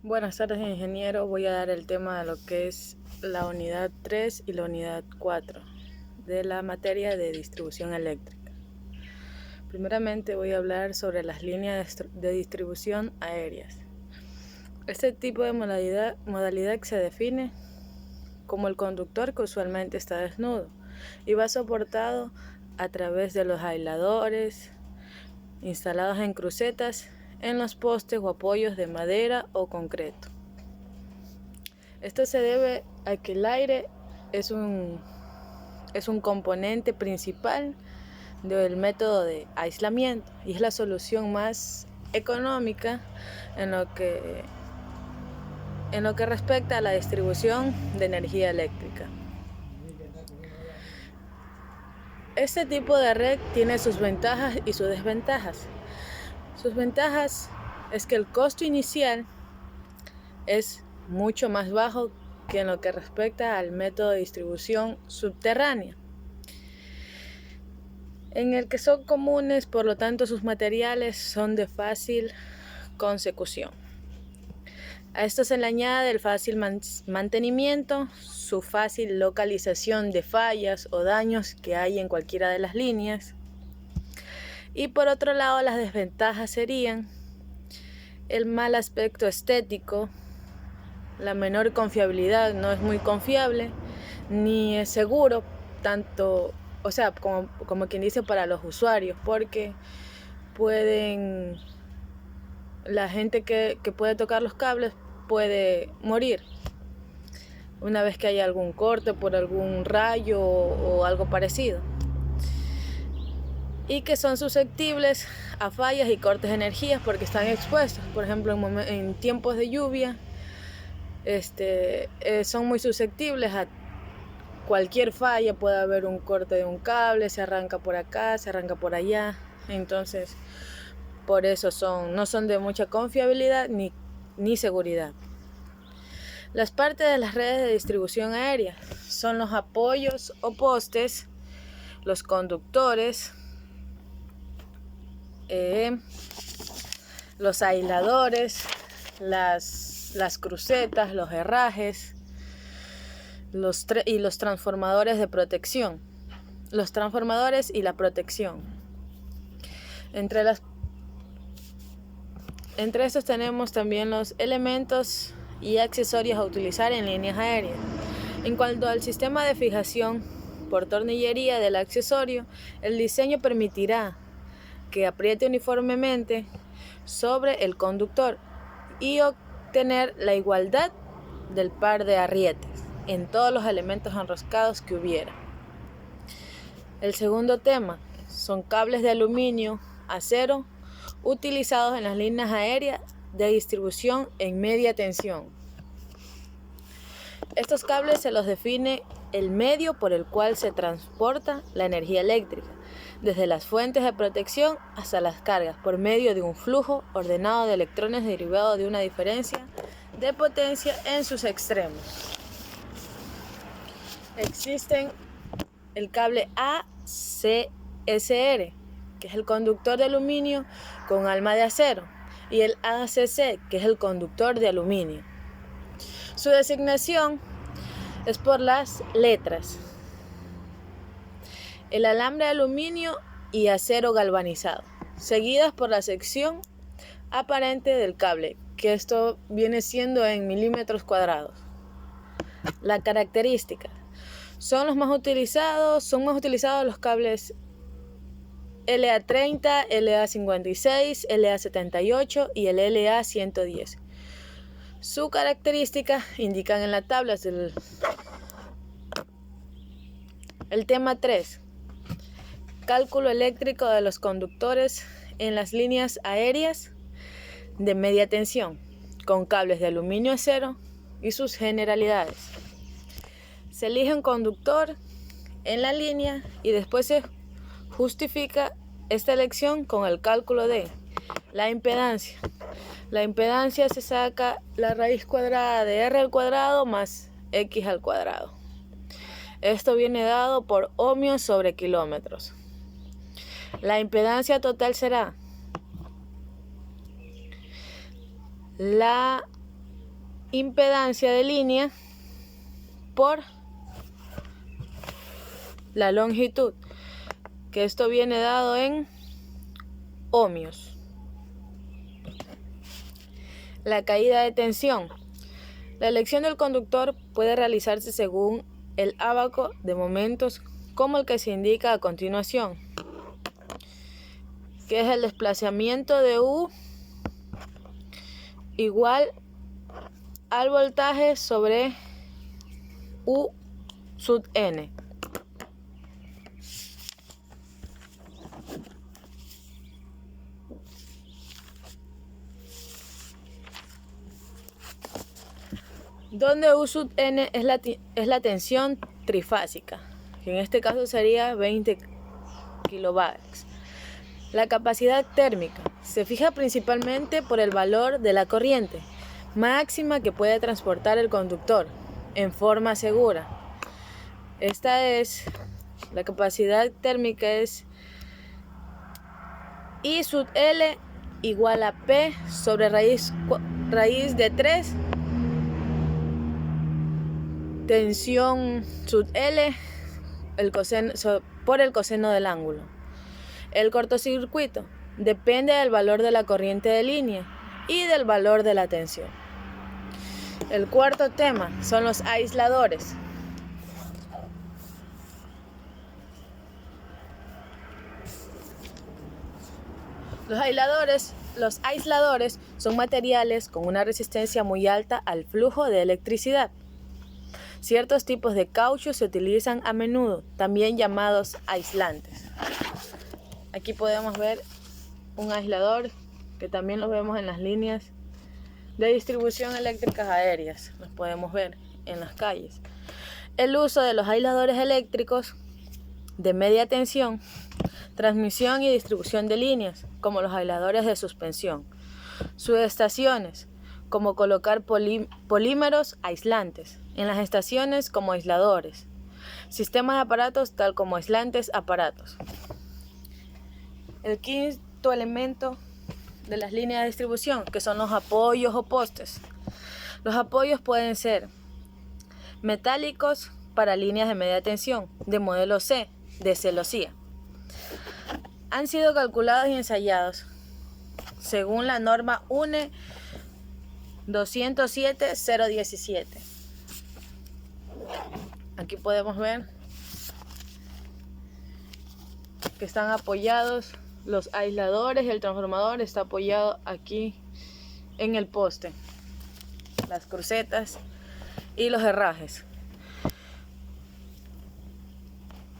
Buenas tardes, ingeniero. Voy a dar el tema de lo que es la unidad 3 y la unidad 4 de la materia de distribución eléctrica. Primeramente voy a hablar sobre las líneas de distribución aéreas. Este tipo de modalidad se define como el conductor que usualmente está desnudo y va soportado a través de los aisladores instalados en crucetas en los postes o apoyos de madera o concreto. Esto se debe a que el aire es un componente principal del método de aislamiento y es la solución más económica en lo que respecta a la distribución de energía eléctrica. Este tipo de red tiene sus ventajas y sus desventajas. Sus ventajas es que el costo inicial es mucho más bajo que en lo que respecta al método de distribución subterránea, en el que son comunes, por lo tanto sus materiales son de fácil consecución. A esto se le añade el fácil mantenimiento, su fácil localización de fallas o daños que hay en cualquiera de las líneas. Y por otro lado, las desventajas serían el mal aspecto estético, la menor confiabilidad, no es muy confiable, ni es seguro, tanto, como quien dice, para los usuarios, porque la gente que puede tocar los cables puede morir una vez que haya algún corte por algún rayo o algo parecido, y que son susceptibles a fallas y cortes de energía porque están expuestos. Por ejemplo, en tiempos de lluvia son muy susceptibles a cualquier falla. Puede haber un corte de un cable, se arranca por acá, se arranca por allá. Entonces, por eso no son de mucha confiabilidad ni seguridad. Las partes de las redes de distribución aérea son los apoyos o postes, los conductores, los aisladores, las crucetas, los herrajes, y los transformadores de protección. Los transformadores y la protección. Entre estos tenemos también los elementos y accesorios a utilizar en líneas aéreas. En cuanto al sistema de fijación por tornillería del accesorio, el diseño permitirá que apriete uniformemente sobre el conductor y obtener la igualdad del par de arrietes en todos los elementos enroscados que hubiera. El segundo tema son cables de aluminio, acero, utilizados en las líneas aéreas de distribución en media tensión. Estos cables se los define el medio por el cual se transporta la energía eléctrica, desde las fuentes de protección hasta las cargas, por medio de un flujo ordenado de electrones derivado de una diferencia de potencia en sus extremos. Existen el cable ACSR, que es el conductor de aluminio con alma de acero, y el ACC, que es el conductor de aluminio. Su designación es por las letras: el alambre de aluminio y acero galvanizado, seguidas por la sección aparente del cable, que esto viene siendo en milímetros cuadrados. La característica: son más utilizados los cables LA30, LA56, LA78 y el LA110. Su característica indican en la tabla. El tema 3. Cálculo eléctrico de los conductores en las líneas aéreas de media tensión con cables de aluminio acero y sus generalidades. Se elige un conductor en la línea y después se justifica esta elección con el cálculo de la impedancia. La impedancia se saca la raíz cuadrada de R al cuadrado más X al cuadrado. Esto viene dado por ohmios sobre kilómetros. La impedancia total será la impedancia de línea por la longitud, que esto viene dado en ohmios. La caída de tensión. La elección del conductor puede realizarse según el ábaco de momentos como el que se indica a continuación, que es el desplazamiento de U igual al voltaje sobre U sub n. Donde U sub n es la tensión trifásica, que en este caso sería 20 kilovatios. La capacidad térmica se fija principalmente por el valor de la corriente máxima que puede transportar el conductor en forma segura. La capacidad térmica es I sub L igual a P sobre raíz de 3 tensión sub L por el coseno del ángulo. El cortocircuito depende del valor de la corriente de línea y del valor de la tensión. El cuarto tema son los aisladores. Los aisladores son materiales con una resistencia muy alta al flujo de electricidad. Ciertos tipos de caucho se utilizan a menudo, también llamados aislantes. Aquí podemos ver un aislador que también lo vemos en las líneas de distribución eléctricas aéreas. Los podemos ver en las calles. El uso de los aisladores eléctricos de media tensión, transmisión y distribución de líneas, como los aisladores de suspensión. Subestaciones, como colocar polímeros aislantes en las estaciones como aisladores. Sistemas de aparatos tal como aislantes aparatos. El quinto elemento de las líneas de distribución, que son los apoyos o postes. Los apoyos pueden ser metálicos para líneas de media tensión, de modelo C, de celosía. Han sido calculados y ensayados según la norma UNE 207-017. Aquí podemos ver que están apoyados los aisladores y el transformador está apoyado aquí en el poste, las crucetas y los herrajes.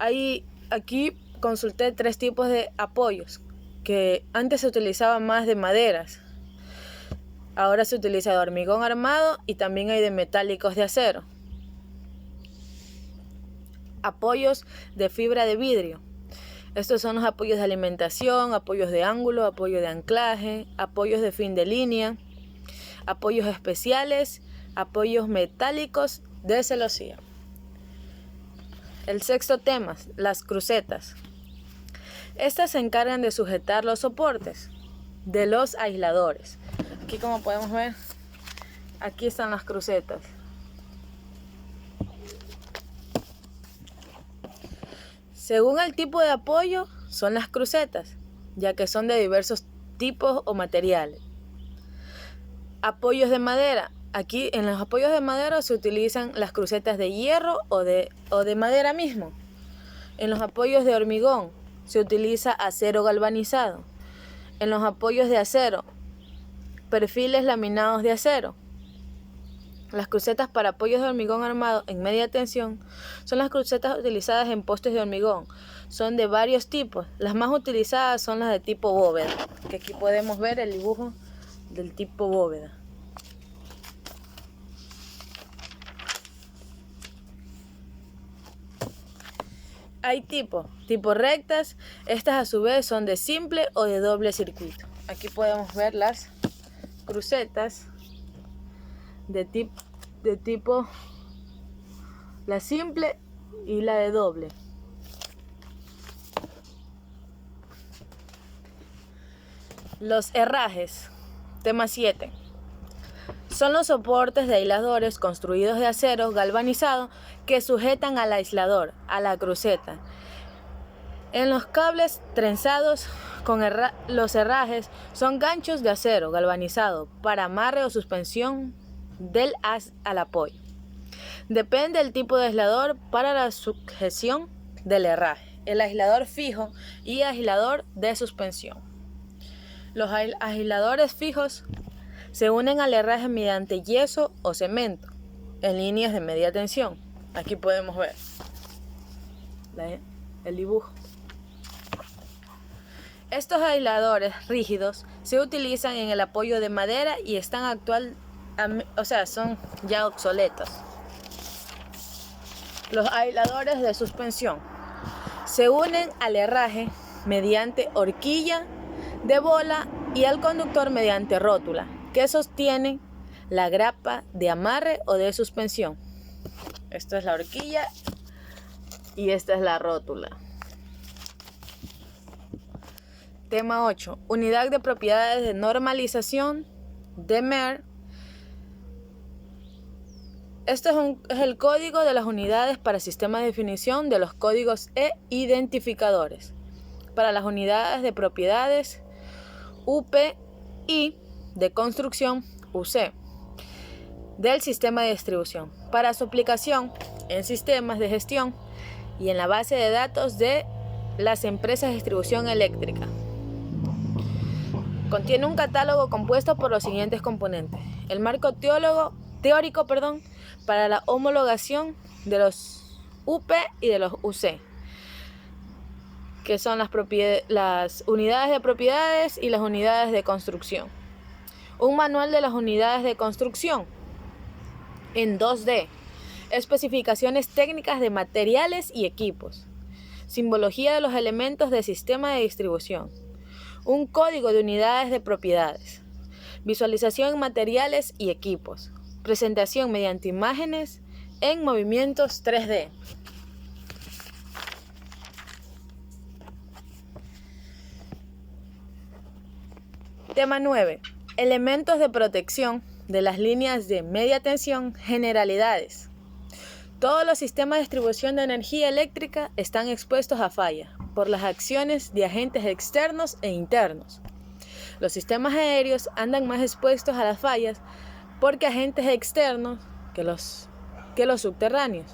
Aquí consulté 3 tipos de apoyos que antes se utilizaban más de maderas. Ahora se utiliza de hormigón armado y también hay de metálicos de acero. Apoyos de fibra de vidrio. Estos son los apoyos de alimentación, apoyos de ángulo, apoyo de anclaje, apoyos de fin de línea, apoyos especiales, apoyos metálicos de celosía. El sexto tema, las crucetas. Estas se encargan de sujetar los soportes de los aisladores. Aquí, como podemos ver, aquí están las crucetas. Según el tipo de apoyo, son las crucetas, ya que son de diversos tipos o materiales. Apoyos de madera. Aquí en los apoyos de madera se utilizan las crucetas de hierro o de madera mismo. En los apoyos de hormigón se utiliza acero galvanizado. En los apoyos de acero, perfiles laminados de acero. Las crucetas para apoyos de hormigón armado en media tensión son las crucetas utilizadas en postes de hormigón. Son de varios tipos. Las más utilizadas son las de tipo bóveda, que aquí podemos ver el dibujo del tipo bóveda. Hay tipo rectas, estas a su vez son de simple o de doble circuito. Aquí podemos ver las crucetas de tipo la simple y la de doble. Los herrajes, tema 7. Son los soportes de aisladores construidos de acero galvanizado que sujetan al aislador, a la cruceta. En los cables trenzados con los herrajes son ganchos de acero galvanizado para amarre o suspensión del haz al apoyo. Depende del tipo de aislador para la sujeción del herraje, el aislador fijo y aislador de suspensión. Los aisladores fijos se unen al herraje mediante yeso o cemento en líneas de media tensión. Aquí podemos ver el dibujo. Estos aisladores rígidos se utilizan en el apoyo de madera y están son ya obsoletos. Los aisladores de suspensión se unen al herraje mediante horquilla de bola y al conductor mediante rótula, que sostienen la grapa de amarre o de suspensión. Esta es la horquilla y esta es la rótula. Tema 8. Unidad de propiedades de normalización de MER. Esto es el código de las unidades para sistemas de definición de los códigos e identificadores. Para las unidades de propiedades UP y de construcción UC del sistema de distribución. Para su aplicación en sistemas de gestión y en la base de datos de las empresas de distribución eléctrica. Contiene un catálogo compuesto por los siguientes componentes: el marco teórico para la homologación de los UP y de los UC, que son las unidades de propiedades y las unidades de construcción. Un manual de las unidades de construcción en 2D, especificaciones técnicas de materiales y equipos, simbología de los elementos del sistema de distribución, un código de unidades de propiedades, visualización en materiales y equipos, presentación mediante imágenes en movimientos 3D. Tema 9. Elementos de protección de las líneas de media tensión, generalidades. Todos los sistemas de distribución de energía eléctrica están expuestos a falla por las acciones de agentes externos e internos. Los sistemas aéreos andan más expuestos a las fallas porque agentes externos que los subterráneos.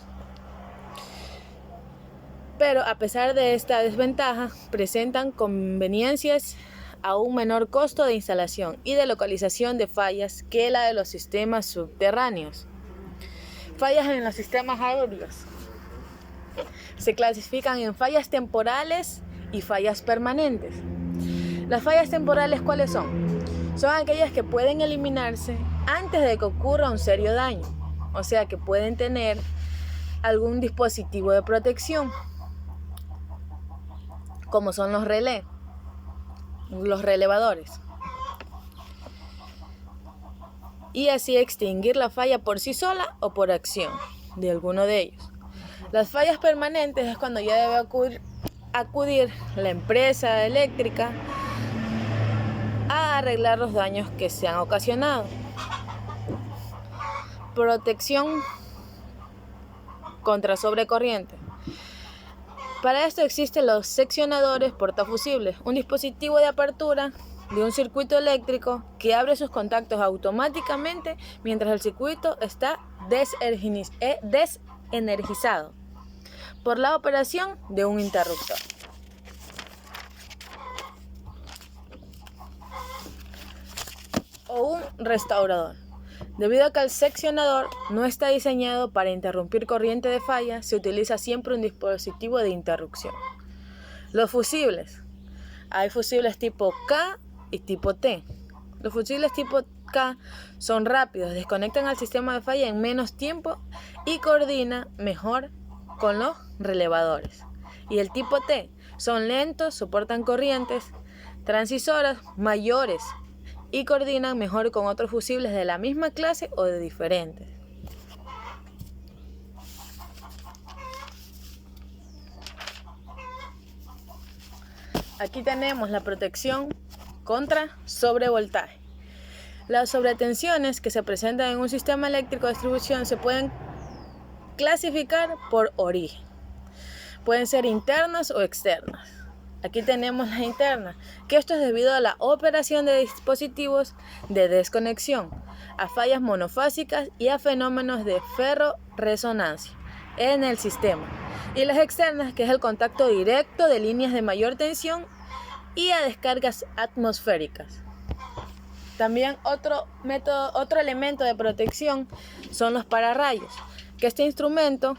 Pero a pesar de esta desventaja, presentan conveniencias a un menor costo de instalación y de localización de fallas que la de los sistemas subterráneos. Fallas en los sistemas aéreos se clasifican en fallas temporales y fallas permanentes. Las fallas temporales, ¿cuáles son? Son aquellas que pueden eliminarse antes de que ocurra un serio daño, o sea que pueden tener algún dispositivo de protección, como son los relevadores, y así extinguir la falla por sí sola o por acción de alguno de ellos. Las fallas permanentes es cuando ya debe acudir la empresa eléctrica a arreglar los daños que se han ocasionado. Protección contra sobrecorriente. Para esto existen los seccionadores portafusibles, un dispositivo de apertura de un circuito eléctrico que abre sus contactos automáticamente mientras el circuito está desenergizado por la operación de un interruptor. O un restaurador. Debido a que el seccionador no está diseñado para interrumpir corriente de falla, se utiliza siempre un dispositivo de interrupción. Los fusibles. Hay fusibles tipo K y tipo T. Los fusibles tipo K son rápidos, desconectan al sistema de falla en menos tiempo y coordina mejor con los relevadores. Y el tipo T son lentos, soportan corrientes transisoras mayores y coordinan mejor con otros fusibles de la misma clase o de diferentes. Aquí tenemos la protección contra sobrevoltaje. Las sobretensiones que se presentan en un sistema eléctrico de distribución se pueden clasificar por origen. Pueden ser internas o externas. Aquí tenemos las internas, que esto es debido a la operación de dispositivos de desconexión, a fallas monofásicas y a fenómenos de ferrorresonancia en el sistema. Y las externas, que es el contacto directo de líneas de mayor tensión y a descargas atmosféricas. También otro elemento de protección son los pararrayos, que este instrumento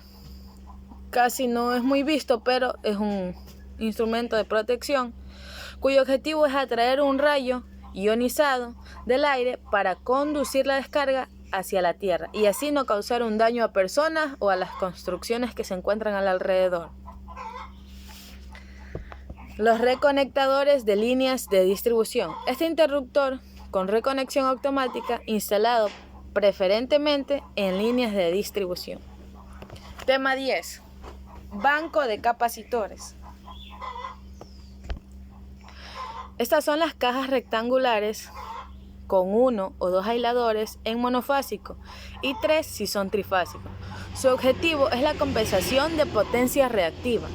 casi no es muy visto, pero es un instrumento de protección cuyo objetivo es atraer un rayo ionizado del aire para conducir la descarga hacia la Tierra y así no causar un daño a personas o a las construcciones que se encuentran alrededor. Los reconectadores de líneas de distribución. Este interruptor con reconexión automática instalado preferentemente en líneas de distribución. Tema 10. Banco de capacitores. Estas son las cajas rectangulares con 1 o 2 aisladores en monofásico y 3 si son trifásicos. Su objetivo es la compensación de potencia reactiva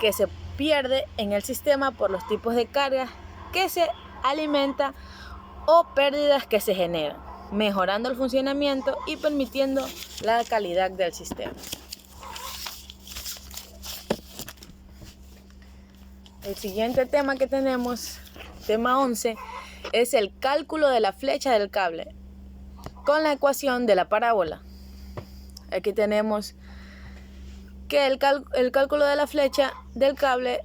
que se pierde en el sistema por los tipos de cargas que se alimenta o pérdidas que se generan, mejorando el funcionamiento y permitiendo la calidad del sistema. El siguiente tema que tenemos, tema 11, es el cálculo de la flecha del cable con la ecuación de la parábola. Aquí tenemos que el cálculo de la flecha del cable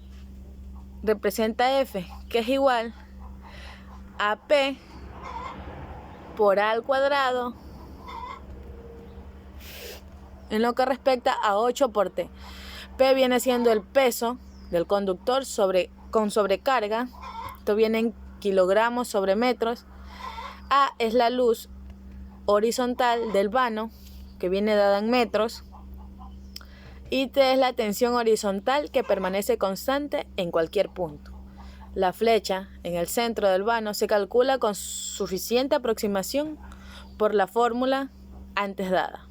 representa F, que es igual a P por A al cuadrado en lo que respecta a 8 por T. P viene siendo el peso del conductor con sobrecarga. Esto viene en kilogramos sobre metros. A es la luz horizontal del vano, que viene dada en metros. Y T es la tensión horizontal que permanece constante en cualquier punto. La flecha en el centro del vano se calcula con suficiente aproximación por la fórmula antes dada.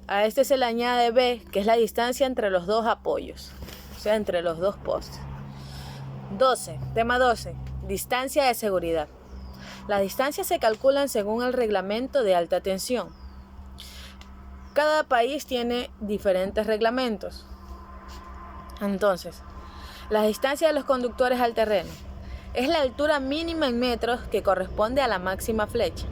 A este se le añade B, que es la distancia entre los dos apoyos, o sea, entre los dos postes. Tema 12. Distancia de seguridad. Las distancias se calculan según el reglamento de alta tensión. Cada país tiene diferentes reglamentos. Entonces, la distancia de los conductores al terreno es la altura mínima en metros que corresponde a la máxima flecha.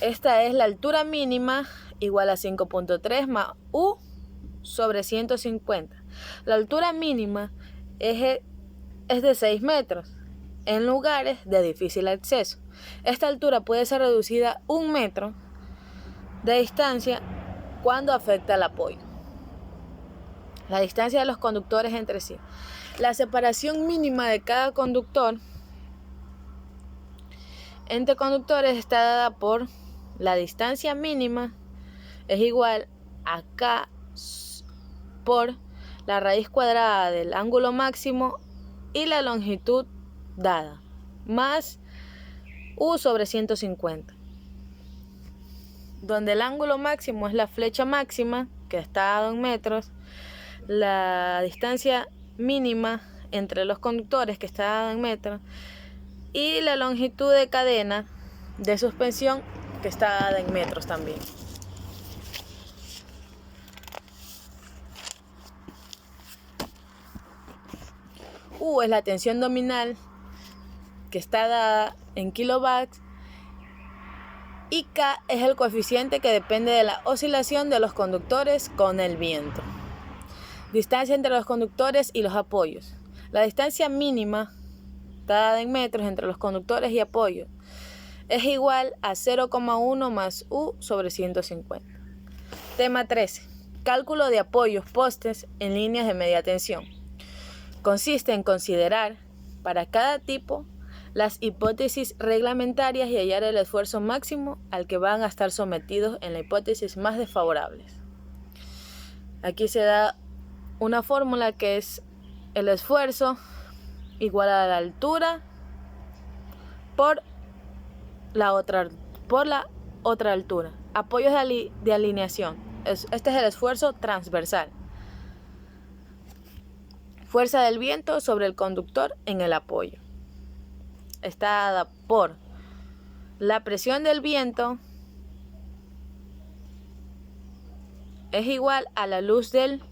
Esta es la altura mínima igual a 5.3 más U sobre 150. La altura mínima es de 6 metros en lugares de difícil acceso. Esta altura puede ser reducida a 1 metro de distancia cuando afecta el apoyo. La distancia de los conductores entre sí. La separación mínima de cada conductor entre conductores está dada por la distancia mínima es igual a K por la raíz cuadrada del ángulo máximo y la longitud dada, más U sobre 150. Donde el ángulo máximo es la flecha máxima, que está dado en metros, la distancia mínima entre los conductores, que está dada en metros, y la longitud de cadena de suspensión, que está dada en metros también. U es la tensión nominal, que está dada en kilovatios, y K es el coeficiente que depende de la oscilación de los conductores con el viento. Distancia entre los conductores y los apoyos. La distancia mínima, dada en metros entre los conductores y apoyos, es igual a 0,1 más U sobre 150. Tema 13. Cálculo de apoyos postes en líneas de media tensión. Consiste en considerar para cada tipo las hipótesis reglamentarias y hallar el esfuerzo máximo al que van a estar sometidos en la hipótesis más desfavorables. Aquí se da una fórmula que es el esfuerzo igual a la altura por la otra altura. Apoyos de alineación. Este es el esfuerzo transversal. Fuerza del viento sobre el conductor en el apoyo. Está dada por la presión del viento es igual a la luz del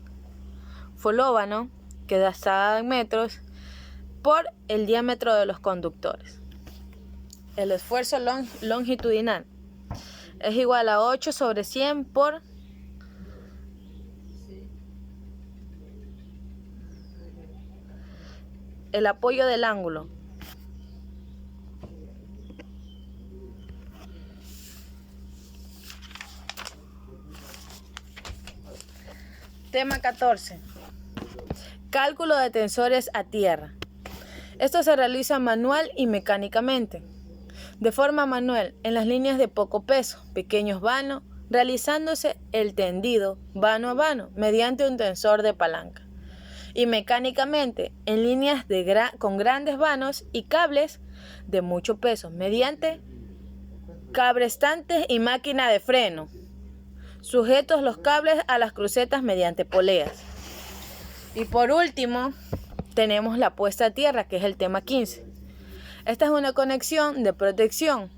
folóvano, que está dada en metros, por el diámetro de los conductores. El esfuerzo longitudinal es igual a 8 sobre 100 por el apoyo del ángulo. Tema 14. Cálculo de tensores a tierra. Esto se realiza manual y mecánicamente. De forma manual, en las líneas de poco peso, pequeños vanos, realizándose el tendido vano a vano mediante un tensor de palanca. Y mecánicamente, en líneas con grandes vanos y cables de mucho peso, mediante cabrestantes y máquina de freno, sujetos los cables a las crucetas mediante poleas. Y por último, tenemos la puesta a tierra, que es el tema 15. Esta es una conexión de protección.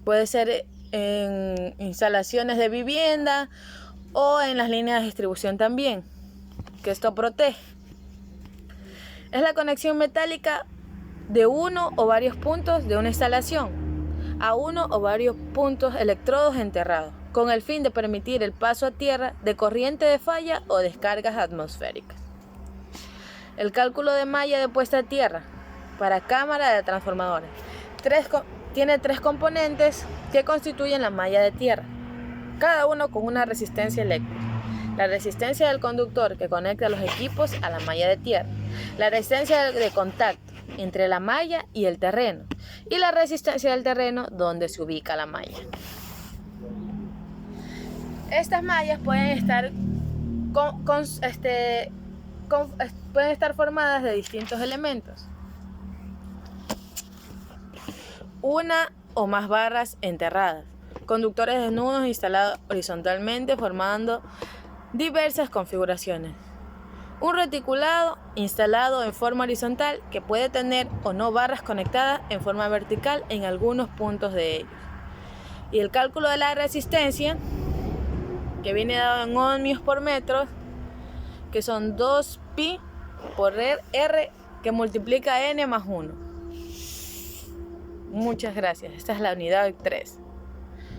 Puede ser en instalaciones de vivienda o en las líneas de distribución también, que esto protege. Es la conexión metálica de uno o varios puntos de una instalación a uno o varios puntos electrodos enterrados, con el fin de permitir el paso a tierra de corriente de falla o descargas atmosféricas. El cálculo de malla de puesta a tierra para cámara de transformadores tiene 3 componentes que constituyen la malla de tierra, cada uno con una resistencia eléctrica. La resistencia del conductor que conecta los equipos a la malla de tierra, la resistencia de contacto entre la malla y el terreno, y la resistencia del terreno donde se ubica la malla. Estas mallas pueden estar formadas de distintos elementos. Una o más barras enterradas, conductores desnudos instalados horizontalmente formando diversas configuraciones. Un reticulado instalado en forma horizontal que puede tener o no barras conectadas en forma vertical en algunos puntos de ellos. Y el cálculo de la resistencia, que viene dado en ohmios por metro, que son 2pi por R, que multiplica n más 1. Muchas gracias. Esta es la unidad 3.